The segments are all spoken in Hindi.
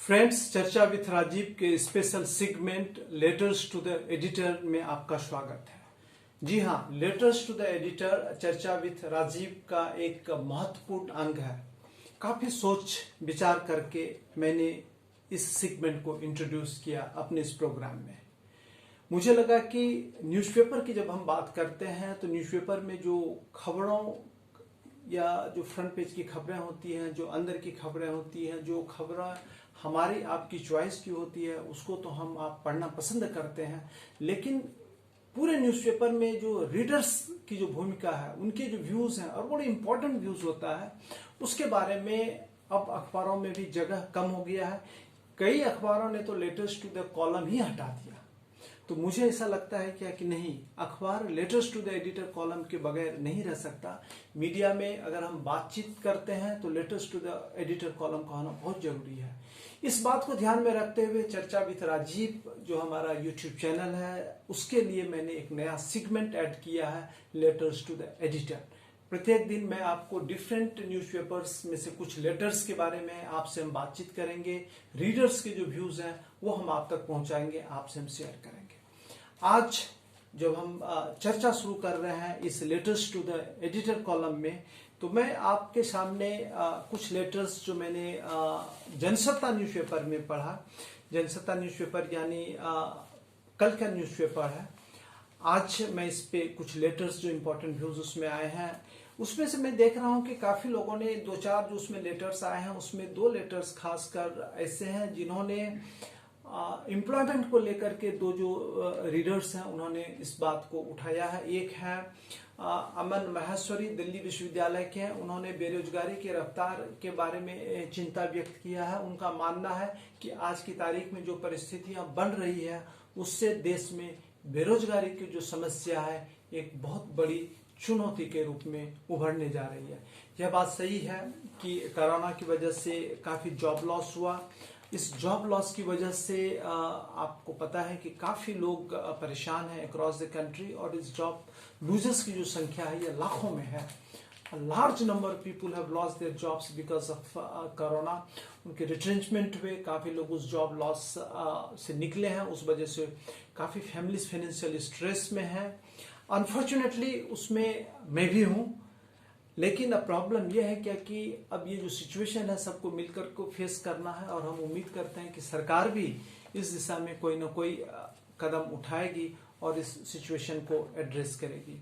फ्रेंड्स, चर्चा विथ राजीव के special segment letters to the editor में आपका स्वागत है। जी हाँ, लेटर्स टू द एडिटर चर्चा विथ राजीव का एक महत्वपूर्ण अंग है। काफी सोच विचार करके मैंने इस सेगमेंट को इंट्रोड्यूस किया अपने इस प्रोग्राम में। मुझे लगा कि न्यूज़पेपर की जब हम बात करते हैं तो न्यूज़पेपर में जो खबरों या जो फ्रंट पेज की खबरें होती हैं, जो अंदर की खबरें होती हैं, जो खबरें हमारी आपकी चॉइस की होती है, उसको तो हम आप पढ़ना पसंद करते हैं। लेकिन पूरे न्यूज़पेपर में जो रीडर्स की जो भूमिका है, उनके जो व्यूज हैं और बड़े इंपॉर्टेंट व्यूज होता है, उसके बारे में अब अखबारों में भी जगह कम हो गया है। कई अखबारों ने तो लेटर्स टू द कॉलम ही हटा दिया। तो मुझे ऐसा लगता है क्या कि नहीं, अखबार letters to the editor column के बगैर नहीं रह सकता। मीडिया में अगर हम बातचीत करते हैं तो letters to the editor column का होना बहुत जरूरी है। इस बात को ध्यान में रखते हुए चर्चा विथ राजीव जो हमारा यूट्यूब चैनल है, उसके लिए मैंने एक नया सेगमेंट ऐड किया है, लेटर्स टू द एडिटर। प्रत्येक दिन मैं आपको डिफरेंट न्यूज़पेपर्स में से कुछ लेटर्स के बारे में आपसे हम बातचीत करेंगे। रीडर्स के जो व्यूज हैं वो हम आप तक पहुंचाएंगे, आपसे हम शेयर करेंगे। आज जब हम चर्चा शुरू कर रहे हैं इस letters to the editor column में, तो मैं आपके सामने कुछ लेटर्स जो मैंने जनसत्ता न्यूज़पेपर में पढ़ा। जनसत्ता न्यूज़पेपर यानी कल का न्यूज़पेपर है। आज मैं इस पे कुछ लेटर्स जो इम्पोर्टेंट व्यूज उसमें आए हैं, उसमें से मैं देख रहा हूं कि काफी लोगों ने दो चार जो उसमें लेटर्स आए हैं, उसमें दो लेटर्स खासकर ऐसे हैं जिन्होंने एम्प्लॉयमेंट को लेकर के दो जो रीडर्स हैं उन्होंने इस बात को उठाया है। एक है अमन महेश्वरी, दिल्ली विश्वविद्यालय के हैं। उन्होंने बेरोजगारी की रफ्तार के बारे में चिंता व्यक्त किया है। उनका मानना है कि आज की तारीख में जो परिस्थितियां बन रही है, उससे देश में बेरोजगारी की जो समस्या है एक बहुत बड़ी चुनौती के रूप में उभरने जा रही है। यह बात सही है कि कोरोना की वजह से काफी जॉब लॉस हुआ। इस जॉब लॉस की वजह से आपको पता है कि काफी लोग परेशान हैं अक्रॉस द कंट्री, और इस जॉब लूजर्स की जो संख्या है ये लाखों में है। Large number of people have lost their jobs because of corona. उनके रिट्रेंचमेंट हुए, काफी लोग उस जॉब लॉस से निकले हैं। उस वजह से काफी फैमिलीज फाइनेंशियल स्ट्रेस में है। अनफॉर्चुनेटली उसमें मैं भी हूं। लेकिन अब प्रॉब्लम यह है क्या कि अब ये जो सिचुएशन है सबको मिलकर को फेस करना है, और हम उम्मीद करते हैं कि सरकार भी इस दिशा में कोई ना कोई कदम उठाएगी और इस सिचुएशन को एड्रेस करेगी।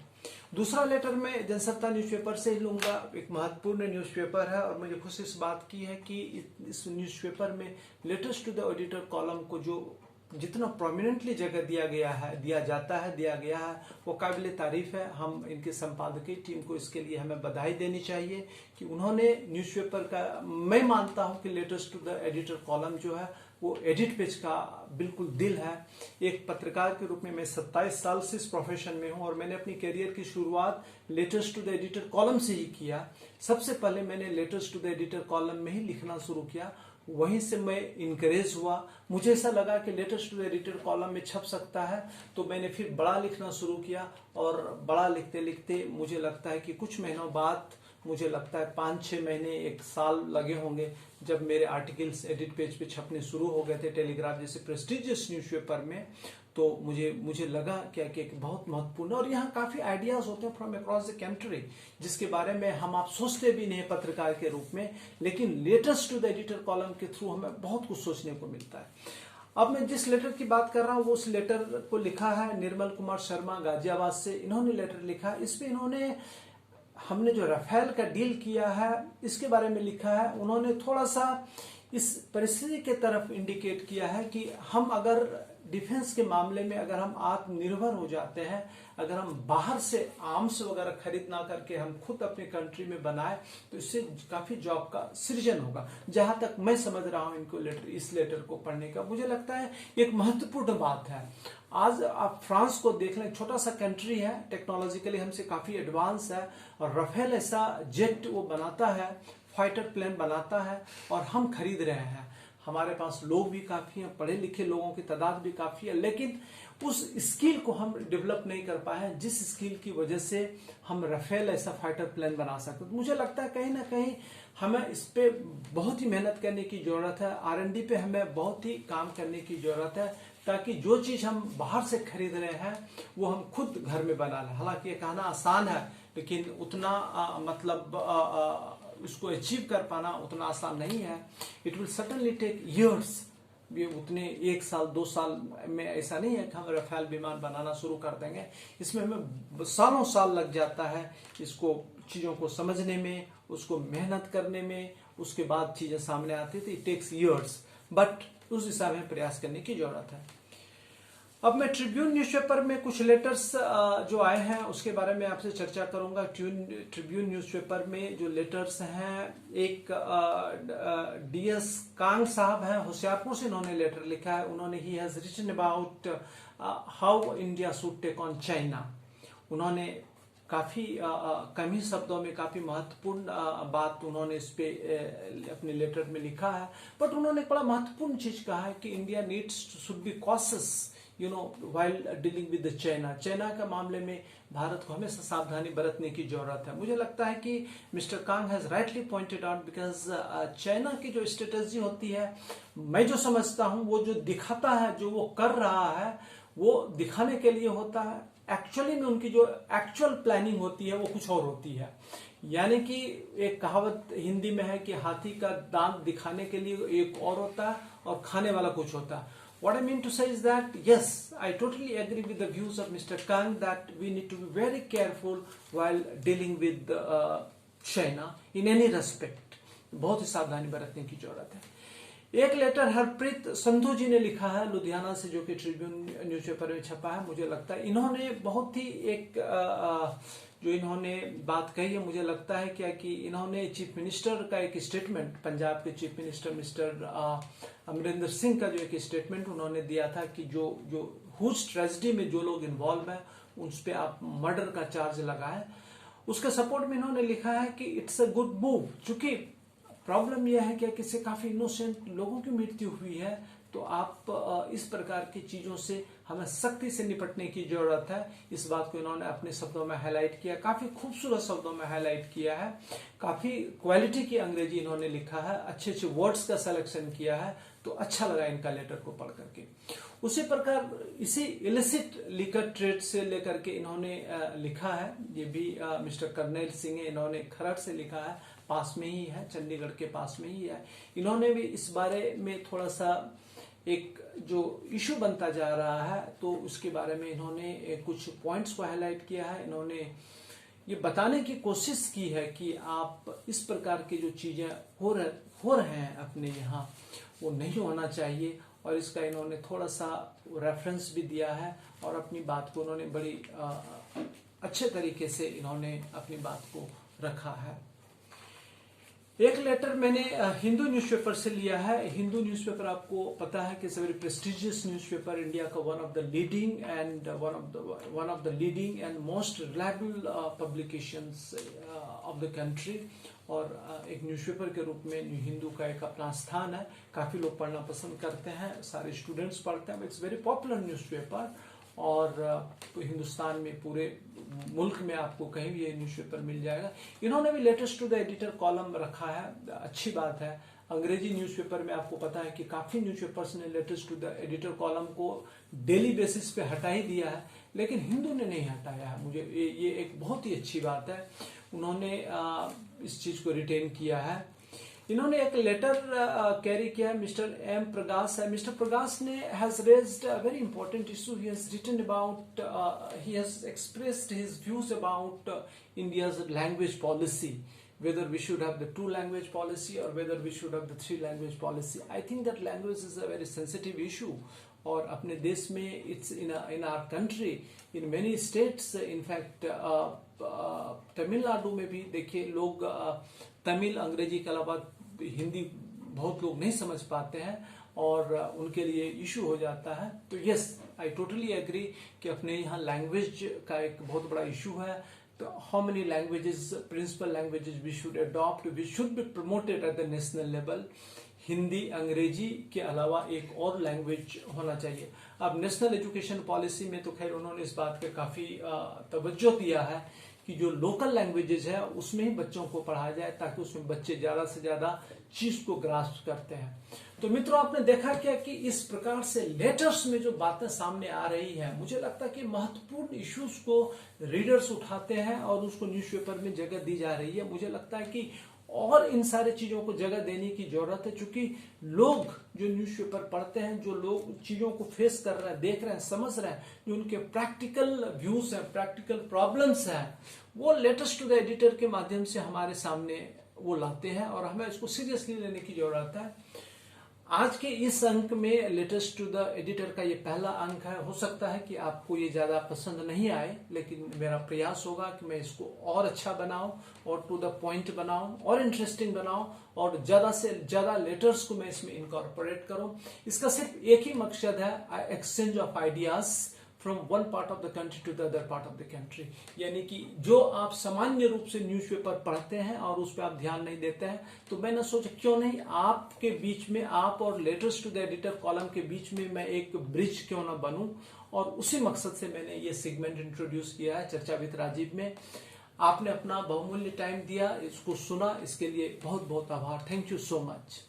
दूसरा लेटर मैं जनसत्ता न्यूज़पेपर से ही लूंगा। एक महत्वपूर्ण न्यूज़पेपर है और मुझे खुशी इस बात की है कि इस न्यूज़पेपर में letters to the editor column को जो जितना प्रोमिनेंटली जगह दिया गया है वो काबिल तारीफ है। हम इनके संपादकीय टीम को इसके लिए हमें बधाई देनी चाहिए कि उन्होंने न्यूज़पेपर का, मैं मानता हूं कि letters to the editor column जो है वो एडिट पेज का बिल्कुल दिल है। एक पत्रकार के रूप में मैं 27 साल से इस प्रोफेशन में हूं और मैंने अपनी करियर की शुरुआत letters to the editor column से ही किया। सबसे पहले मैंने letters to the editor column में ही लिखना शुरू किया, वहीं से मैं इनकरेज हुआ। मुझे ऐसा लगा कि letters to the editor column में छप सकता है, तो मैंने फिर बड़ा लिखना शुरू किया। और बड़ा लिखते लिखते मुझे लगता है कि कुछ महीनों बाद, मुझे लगता है 5-6 महीने, 1 साल लगे होंगे, जब मेरे आर्टिकल्स एडिट पेज पे छपने शुरू हो गए थे टेलीग्राफ जैसे प्रेस्टिजियस न्यूज़पेपर में। तो मुझे लगा क्या कि एक बहुत महत्वपूर्ण, और यहाँ काफी आइडियाज होते हैं फ्रॉम अक्रॉस द कंट्री जिसके बारे में हम आप सोचते भी नहीं पत्रकार के रूप में, लेकिन letters to the editor column के थ्रू हमें बहुत कुछ सोचने को मिलता है। अब मैं जिस लेटर की बात कर रहा हूँ वो उस लेटर को लिखा है निर्मल कुमार शर्मा, गाजियाबाद से। इन्होंने लेटर लिखा, इसमें इन्होंने हमने जो राफेल का डील किया है इसके बारे में लिखा है। उन्होंने थोड़ा सा इस परिस्थिति के तरफ इंडिकेट किया है कि हम अगर डिफेंस के मामले में अगर हम आत्मनिर्भर हो जाते हैं, अगर हम बाहर से आर्म्स वगैरह खरीद ना करके हम खुद अपने कंट्री में बनाए, तो इससे काफी जॉब का सृजन होगा। जहां तक मैं समझ रहा हूं इनको इस लेटर को पढ़ने का, मुझे लगता है एक महत्वपूर्ण बात है। आज आप फ्रांस को देख लें, छोटा सा कंट्री है, टेक्नोलॉजिकली हमसे काफी एडवांस है, और राफेल ऐसा जेट वो बनाता है, फाइटर प्लेन बनाता है, और हम खरीद रहे हैं। हमारे पास लोग भी काफी हैं, पढ़े लिखे लोगों की तादाद भी काफी है, लेकिन उस स्किल को हम डेवलप नहीं कर पाए हैं जिस स्किल की वजह से हम राफेल ऐसा फाइटर प्लेन बना सकते। तो मुझे लगता है कहीं ना कहीं हमें इस पे बहुत ही मेहनत करने की जरूरत है, R&D पे हमें बहुत ही काम करने की जरूरत है, ताकि जो चीज हम बाहर से खरीद रहे हैं वो हम खुद घर में बना लें। हालांकि ये कहना आसान है, लेकिन उतना उसको अचीव कर पाना उतना आसान नहीं है। It will certainly take years. ये उतने 1 साल 2 साल में ऐसा नहीं है कि हम राफेल विमान बनाना शुरू कर देंगे। इसमें हमें सालों साल लग जाता है इसको चीजों को समझने में, उसको मेहनत करने में, उसके बाद चीजें सामने आती थी। इट टेक्स ईयर्स, बट उस हिसाब में प्रयास करने की जरूरत है। अब मैं ट्रिब्यून न्यूज़पेपर में कुछ लेटर्स जो आए हैं उसके बारे में आपसे चर्चा करूंगा। ट्रिब्यून न्यूज़पेपर में जो लेटर्स हैं, एक DS कांग साहब हैं, होशियारपुर से इन्होंने लेटर लिखा है। उन्होंने ही has written about how India should take on China. उन्होंने काफी कम ही शब्दों में काफी महत्वपूर्ण बात उन्होंने इस पे अपने लेटर में लिखा है, बट उन्होंने एक बड़ा महत्वपूर्ण चीज कहा है कि India needs should be cautious while dealing with the China के मामले में भारत को हमेशा सावधानी बरतने की जरूरत है। मुझे लगता है कि mister Kang has rightly pointed out, because China की जो स्ट्रेटेजी होती है, मैं जो समझता हूं, वो जो दिखाता है, जो वो कर रहा है, वो दिखाने के लिए होता है। एक्चुअली में उनकी जो एक्चुअल प्लानिंग होती है वो कुछ और होती है। यानी कि एक कहावत हिंदी में है कि हाथी का दांत दिखाने के लिए एक और होता है और खाने वाला कुछ होता है। What I mean to say is that, yes, I totally agree with the views of Mr. Kang that we need to be very careful while dealing with China in any respect. बहुत ही सावधानी बरतने की जरूरत है। एक लेटर हरप्रीत संधू जी ने लिखा है लुधियाना से, जो कि ट्रिब्यून न्यूज़पेपर में छपा है। मुझे लगता है इन्होंने बहुत ही एक जो इन्होंने बात कही है, मुझे लगता है क्या कि इन्होंने चीफ मिनिस्टर का एक स्टेटमेंट, पंजाब के chief minister mister Amarinder Singh का जो एक स्टेटमेंट उन्होंने दिया था कि जो हुज ट्रेजेडी में जो लोग इन्वॉल्व हैं उस पर आप मर्डर का चार्ज लगाए, उसके सपोर्ट में इन्होंने लिखा है कि इट्स अ गुड मूव। चूंकि प्रॉब्लम यह है कि इससे काफी इनोसेंट लोगों की मृत्यु हुई है, तो आप इस प्रकार की चीजों से हमें सख्ती से निपटने की जरूरत है। इस बात को इन्होंने अपने शब्दों में हाईलाइट किया, काफी खूबसूरत शब्दों में हाईलाइट किया है, काफी क्वालिटी की अंग्रेजी इन्होंने लिखा है, अच्छे अच्छे वर्ड्स का सिलेक्शन किया है, तो अच्छा लगा इनका लेटर को पढ़ करके। उसी प्रकार इसी इलिसिट लिकर ट्रेड से लेकर के इन्होंने लिखा है, ये भी मिस्टर कर्नैल सिंह है, इन्होंने खरड़ से लिखा है, पास में ही है, चंडीगढ़ के पास में ही है। इन्होंने भी इस बारे में थोड़ा सा एक जो इशू बनता जा रहा है, तो उसके बारे में इन्होंने कुछ पॉइंट्स को हाईलाइट किया है। इन्होंने ये बताने की कोशिश की है कि आप इस प्रकार की जो चीजें हो रहे हैं अपने यहाँ, वो नहीं होना चाहिए, और इसका इन्होंने थोड़ा सा रेफरेंस भी दिया है और अपनी बात को उन्होंने बड़ी अच्छे तरीके से इन्होंने अपनी बात को रखा है। एक लेटर मैंने हिंदू न्यूज़पेपर से लिया है। हिंदू न्यूज़पेपर आपको पता है कि it's a very prestigious newspaper, India का one of the leading and most reliable publications of the country, और एक न्यूज़पेपर के रूप में हिंदू का एक अपना स्थान है। काफी लोग पढ़ना पसंद करते हैं, सारे स्टूडेंट्स पढ़ते हैं। इट्स वेरी पॉपुलर न्यूज़पेपर, और हिंदुस्तान में पूरे मुल्क में आपको कहीं भी ये न्यूज़पेपर मिल जाएगा। इन्होंने भी letters to the editor column रखा है, अच्छी बात है। अंग्रेजी न्यूज़पेपर में आपको पता है कि काफी न्यूज़पेपर्स ने letters to the editor column को डेली बेसिस पे हटा ही दिया है, लेकिन हिंदू ने नहीं हटाया है। मुझे ये एक बहुत ही अच्छी बात है, उन्होंने इस चीज को रिटेन किया है। इन्होंने एक लेटर कैरी किया है, मिस्टर एम प्रकाश है। मिस्टर प्रकाश ने has raised a very important issue. He has written about, he has expressed his views about India's language policy, whether we should have the 2 language policy or whether we should have the 3 language policy. I think that language is a very sensitive issue, और अपने देश में it's in our country, in many states, in fact Tamil Nadu में भी देखिए लोग तमिल अंग्रेजी के अलावा हिंदी बहुत लोग नहीं समझ पाते हैं और उनके लिए इशू हो जाता है। तो यस, आई टोटली एग्री कि अपने यहाँ लैंग्वेज का एक बहुत बड़ा इशू है। how many languages, principal languages we should adopt, we should be promoted at the national level. Hindi अंग्रेजी के अलावा एक और लैंग्वेज होना चाहिए। अब नेशनल एजुकेशन पॉलिसी में तो खैर उन्होंने इस बात पे काफी तवज्जो दिया है कि जो लोकल लैंग्वेजेस है उसमें ही बच्चों को पढ़ाया जाए, ताकि उसमें बच्चे ज्यादा से ज्यादा चीज को ग्रास्प करते हैं। तो मित्रों, आपने देखा क्या कि इस प्रकार से लेटर्स में जो बातें सामने आ रही है, मुझे लगता है कि महत्वपूर्ण इश्यूज को रीडर्स उठाते हैं और उसको न्यूज़पेपर में जगह दी जा रही है। मुझे लगता है कि और इन सारे चीजों को जगह देने की जरूरत है, क्योंकि लोग जो न्यूज़पेपर पढ़ते हैं, जो लोग चीजों को फेस कर रहे हैं, देख रहे हैं, समझ रहे हैं, जो उनके प्रैक्टिकल व्यूज हैं, प्रैक्टिकल प्रॉब्लम्स हैं, वो लेटर्स टू द एडिटर के माध्यम से हमारे सामने वो लाते हैं और हमें इसको सीरियसली लेने की जरूरत है। आज के इस अंक में लेटर्स टू द एडिटर का ये पहला अंक है। हो सकता है कि आपको ये ज्यादा पसंद नहीं आए, लेकिन मेरा प्रयास होगा कि मैं इसको और अच्छा बनाऊं और टू द पॉइंट बनाऊं और इंटरेस्टिंग बनाऊं और ज्यादा से ज्यादा लेटर्स को मैं इसमें इनकॉर्पोरेट करूं। इसका सिर्फ एक ही मकसद है, exchange of ideas from one part of the country to the other part of the country. यानी कि जो आप सामान्य रूप से न्यूज़पेपर पढ़ते हैं और उस पर आप ध्यान नहीं देते हैं, तो मैंने सोचा क्यों नहीं आपके बीच में, आप और letters to the editor column के बीच में मैं एक ब्रिज क्यों ना बनूं, और उसी मकसद से मैंने ये सेगमेंट इंट्रोड्यूस किया है चर्चा विद राजीव में। आपने अपना बहुमूल्य टाइम दिया, इसको सुना, इसके लिए बहुत बहुत आभार। Thank you so much.